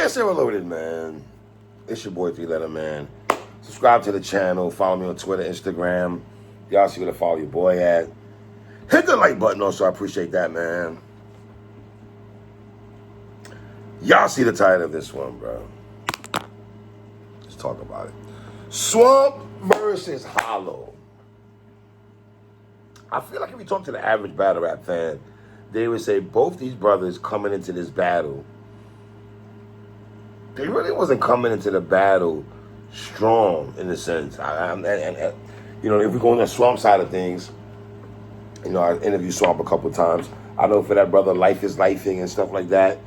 Sarah Loaded, man. It's your boy 3 Letter Man. Subscribe to the channel. Follow me on Twitter, Instagram. Y'all see where to follow your boy at. Hit the like button also. I appreciate that, man. Y'all see the title of this one, bro. Let's talk about it. Swamp versus Hollow. I feel like if you talk to the average battle rap fan, they would say both these brothers coming into this battle, they really wasn't coming into the battle strong in a sense. And you know, if we go on the Swamp side of things, you know, I interviewed Swamp a couple times. I know for that brother, life is lifing and stuff like that.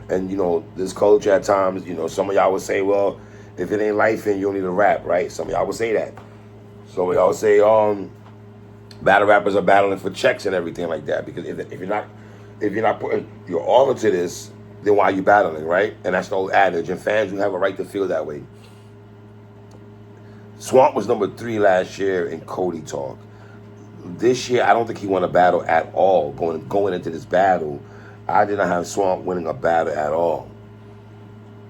And, you know, this culture at times, you know, some of y'all would say, well, if it ain't lifing, you don't need to rap, right? Some of y'all would say that. Some of y'all would say, battle rappers are battling for checks and everything like that. Because if you're not putting your all into this, then why are you battling, right? And that's the old adage. And fans, you have a right to feel that way. Swamp was number 3 last year in Cody Talk. This year, I don't think he won a battle at all. Going into this battle, I did not have Swamp winning a battle at all.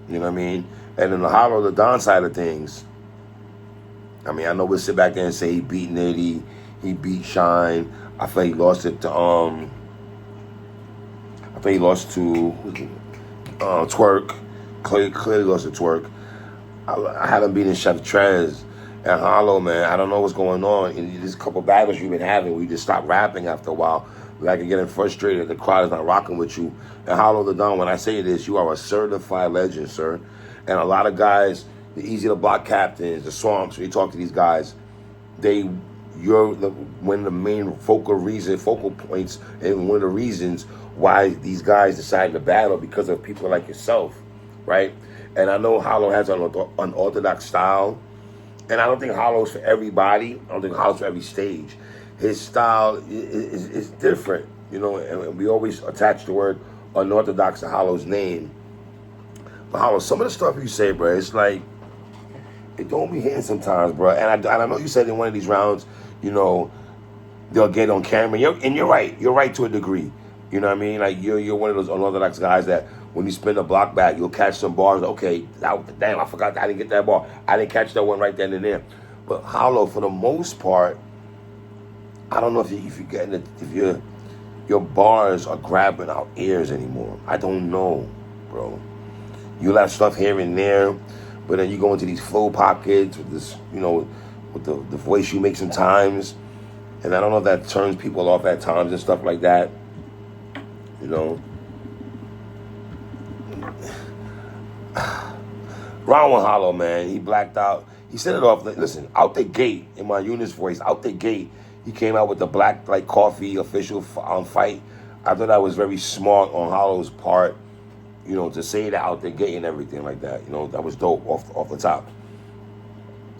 You know what I mean? And in the Hollow the Don side of things, I mean, I know we'll sit back there and say he beat Nitty, he beat Shine. I feel he lost it to Twerk. Clearly lost to Twerk. I had him beating Chef Trez. And Hollow, man, I don't know what's going on. In these couple battles you've been having, we just stopped rapping after a while. Like you're getting frustrated. The crowd is not rocking with you. And Hollow the Don, when I say this, you are a certified legend, sir. And a lot of guys, the Easy to Block captains, the Swamps, when you talk to these guys, you're one of the main focal points, and one of the reasons why these guys decided to battle because of people like yourself, right? And I know Hollow has an unorthodox style. And I don't think Hollow's for everybody. I don't think Hollow's for every stage. His style is different, you know, and we always attach the word unorthodox to Hollow's name. But Hollow, some of the stuff you say, bro, it's like, it don't be hitting sometimes, bro. And I know you said in one of these rounds, you know, they'll get on camera. And you're right. You're right to a degree. You know what I mean? Like, you're one of those unorthodox guys that when you spin the block back, you'll catch some bars. Okay, damn, I forgot I didn't get that bar. I didn't catch that one right then and there. But Hollow, for the most part, I don't know if your bars are grabbing our ears anymore. I don't know, bro. You'll have stuff here and there, but then you go into these flow pockets with this, you know, with the voice you make sometimes. And I don't know if that turns people off at times and stuff like that. You know. Round 1 Hollow, man, he blacked out. He set it off. Listen, out the gate, in my Eunice voice, out the gate, he came out with the black like coffee official fight. I thought that was very smart on Hollow's part, you know, to say that out the gate and everything like that. You know, that was dope off the top.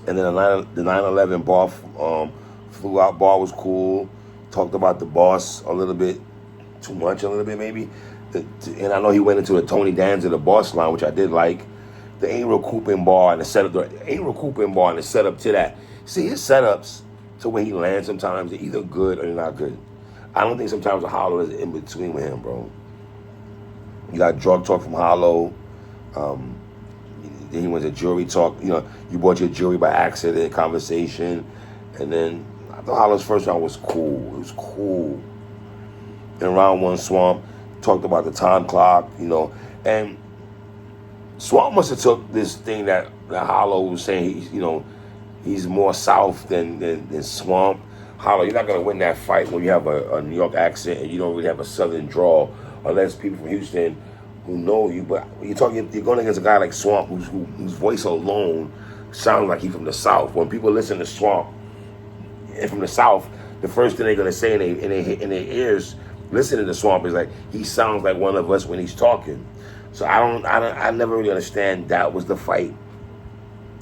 And then the 9/11 bar, flew out bar was cool. Talked about the boss a little bit, too much a little bit maybe. And I know he went into the Tony Danza, the boss line, which I did like. The ain't real Coopin bar and the setup. To that. See, his setups to where he lands sometimes, they're either good or they're not good. I don't think sometimes a Hollow is in between with him, bro. You got drug talk from Hollow. Then he went to jury talk. You know, you bought your jury by accident, conversation. And then I thought Hollow's first round was cool. It was cool. In round 1, Swamp talked about the time clock, you know. And Swamp must have took this thing that Hollow was saying, he's more South than Swamp. Hollow, you're not going to win that fight when you have a New York accent and you don't really have a Southern drawl, unless people from Houston who know you. But you're going against a guy like Swamp whose voice alone sounds like he's from the South. When people listen to Swamp and from the South, the first thing they're going to say in their ears listening to Swamp is like, he sounds like one of us when he's talking. So I never really understand that was the fight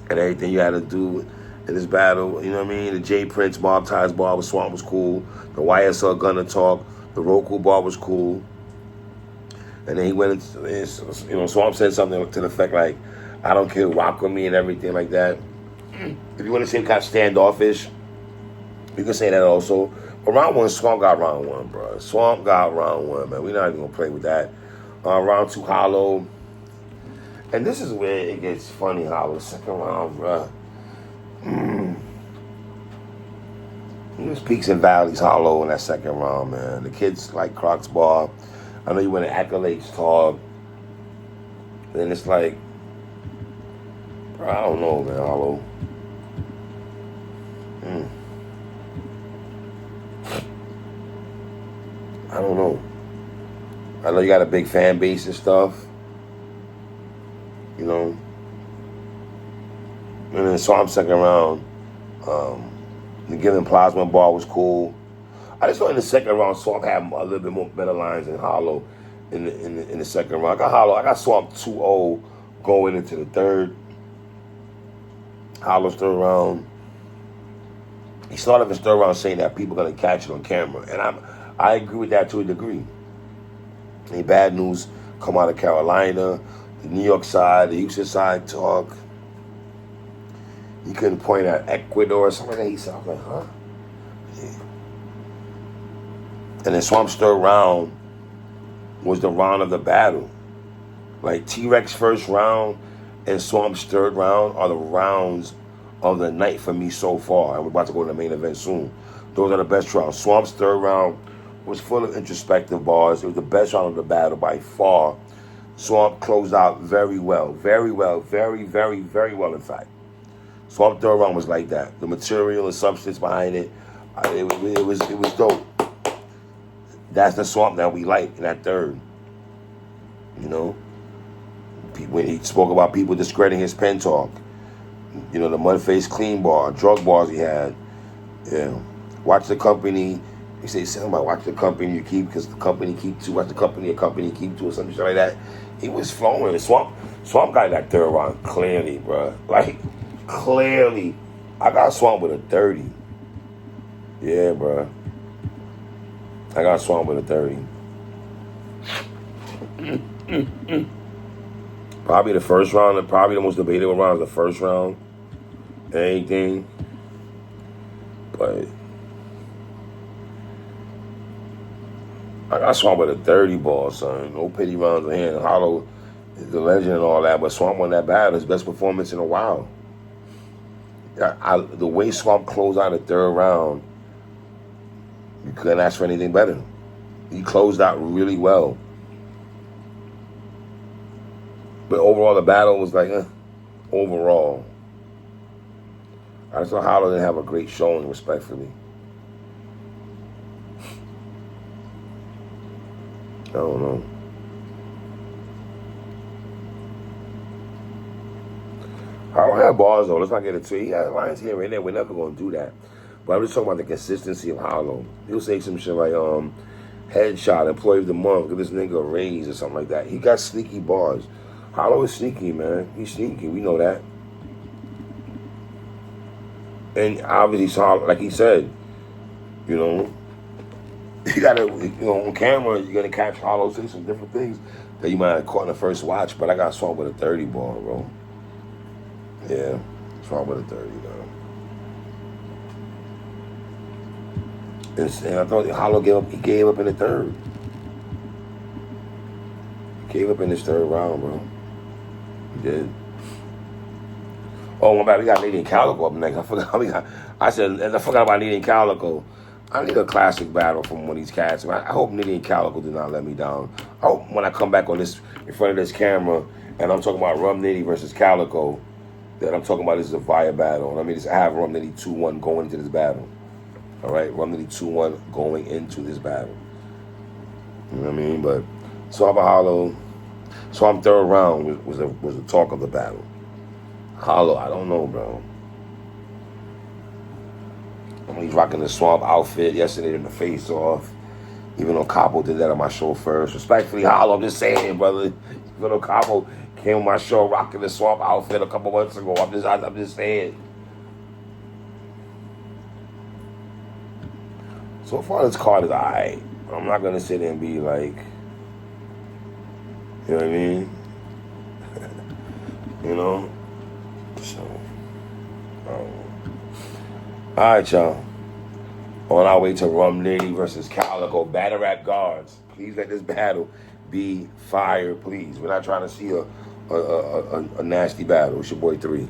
and everything you had to do in this battle. You know what I mean? The J Prince Mob Ties bar with Swamp was cool. The YSL Gunna talk, the Roku bar was cool. And then he went into, Swamp said something to the effect like, I don't care, rock with me and everything like that. If you want to say kind of standoffish, you can say that also. But round 1, Swamp got round 1, bro. Swamp got round 1, man. We're not even going to play with that. Round 2, Hollow. And this is where it gets funny, Hollow. Second round, bruh. It was peaks and valleys, Hollow, in that second round, man. The kids like Crocs ball. I know you went to accolades talk. Then it's like, bro, I don't know, man, Hollow. I don't know. I know you got a big fan base and stuff. You know. And then Swamp second round. The Given Plasma Ball was cool. I just thought in the second round Swamp had a little bit more better lines than Hollow in the second round. I got Swamp 2-0 going into the third. Hollow's third round. He started his third round saying that people are gonna catch it on camera. And I agree with that to a degree. Any bad news come out of Carolina, the New York side, the Houston side talk. He couldn't point at Ecuador or something like that. He said, I was like, huh? Yeah. And then Swamp's third round was the round of the battle. Like T-Rex first round and Swamp's third round are the rounds of the night for me so far. And we're about to go to the main event soon. Those are the best rounds. Swamp's third round was full of introspective bars. It was the best round of the battle by far. Swamp closed out very well. Very well. Very, very, very well, in fact. Swamp third round was like that. The material and substance behind it, it was dope. That's the Swamp that we like in that third. You know? When he spoke about people discrediting his pen talk. You know, the mud-faced clean bar, drug bars he had. Yeah. Watch the company. He said something about watch the company you keep because the company keep two. Watch the company keep two or something like that. He was flowing. Swamp got that third round clearly, bro. Like, clearly. I got Swamp with a 30. Yeah, bro. I got Swamp with a 30. Probably the first round, probably the most debatable round is the first round. Anything. But I got Swamp with a 30 ball, son. No pity rounds in hand. Hollow is the legend and all that, but Swamp won that battle. His best performance in a while. The way Swamp closed out the third round, you couldn't ask for anything better. He closed out really well. But overall, the battle was like, overall. I just thought Hollow didn't have a great showing, respectfully. I don't know. Hollow had bars, though. Let's not get into it. He had lines here and there. We're never going to do that. But I'm just talking about the consistency of Hollow. He'll say some shit like, headshot, employee of the month, give this nigga a raise or something like that. He got sneaky bars. Hollow is sneaky, man. He's sneaky. We know that. And obviously, like he said, you know, you gotta, on camera, you're gonna catch Hollow say some different things that you might have caught in the first watch. But I got Swamp with a 30 ball, bro. Yeah, Swamp with a 30, though. And I thought Hollow gave up. He gave up in the third. He gave up in his third round, bro. He did. Oh, my bad. We got Lady and Calico up next. I forgot about Lady and Calico. I need a classic battle from one of these cats. I hope Nitty and Calico do not let me down. I hope when I come back on this, in front of this camera, and I'm talking about Rum Nitty versus Calico, that I'm talking about this is a fire battle. I mean, I have Rum Nitty 2-1 going into this battle. All right, Rum Nitty 2-1 going into this battle. You know what I mean? But Swamp Hollow, Swamp third round was the talk of the battle. Hollow, I don't know, bro. He's rocking the Swamp outfit yesterday in the face off. Even though Capo did that on my show first. Respectfully, Hollow, I'm just saying, brother. Even though Capo came on my show rocking the Swamp outfit a couple months ago, I'm just saying. So far, this card is alright. I'm not gonna sit there and be like, you know what I mean? You know? So, alright, y'all. On our way to Rum Nitty versus Calico, battle rap guards. Please let this battle be fire, please. We're not trying to see a a nasty battle. It's your boy 3.